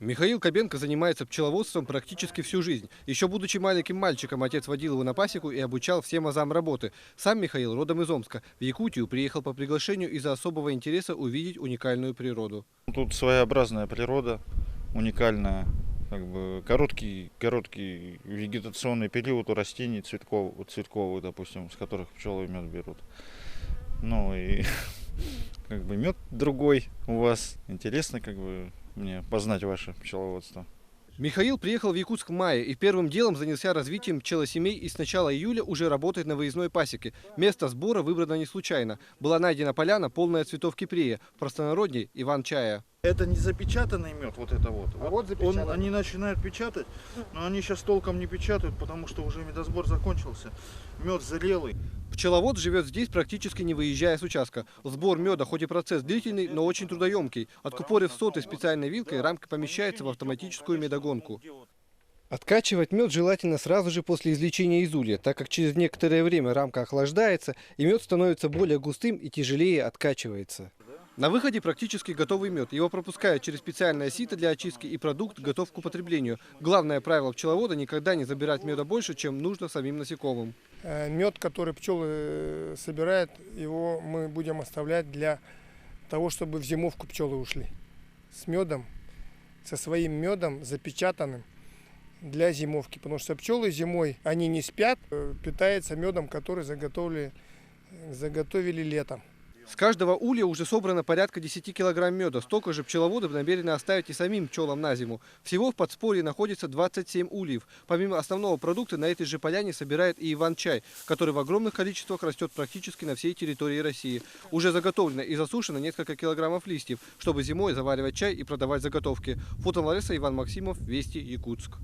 Михаил Кабенко занимается пчеловодством практически всю жизнь. Еще будучи маленьким мальчиком, отец водил его на пасеку и обучал всем азам работы. Сам Михаил родом из Омска. В Якутию приехал по приглашению из-за особого интереса увидеть уникальную природу. Тут своеобразная природа, уникальная. Короткий вегетационный период у растений цветковых, допустим, с которых пчелы мед берут. Ну и мед другой у вас. Интересно мне познать ваше пчеловодство. Михаил приехал в Якутск в мае и первым делом занялся развитием пчелосемей и с начала июля уже работает на выездной пасеке. Место сбора выбрано не случайно. Была найдена поляна, полная цветов кипрея, в простонародье Иван-чая. Это не запечатанный мед, вот это вот. Они начинают печатать, но они сейчас толком не печатают, потому что уже медосбор закончился. Мед зрелый. Пчеловод живет здесь, практически не выезжая с участка. Сбор меда, хоть и процесс длительный, но очень трудоемкий. Откупорив соты специальной вилкой, рамка помещается в автоматическую медогонку. Откачивать мед желательно сразу же после извлечения из улья, так как через некоторое время рамка охлаждается и мед становится более густым и тяжелее откачивается. На выходе практически готовый мед. Его пропускают через специальное сито для очистки, и продукт готов к употреблению. Главное правило пчеловода – никогда не забирать меда больше, чем нужно самим насекомым. Мед, который пчелы собирают, его мы будем оставлять для того, чтобы в зимовку пчелы ушли. С медом, со своим медом запечатанным для зимовки. Потому что пчелы зимой, они не спят, питаются медом, который заготовили летом. С каждого улья уже собрано порядка 10 килограмм меда. Столько же пчеловоды намерены оставить и самим пчелам на зиму. Всего в подспорье находится 27 ульев. Помимо основного продукта на этой же поляне собирает и Иван-чай, который в огромных количествах растет практически на всей территории России. Уже заготовлено и засушено несколько килограммов листьев, чтобы зимой заваривать чай и продавать заготовки. Фото Лариса, Иван Максимов, Вести, Якутск.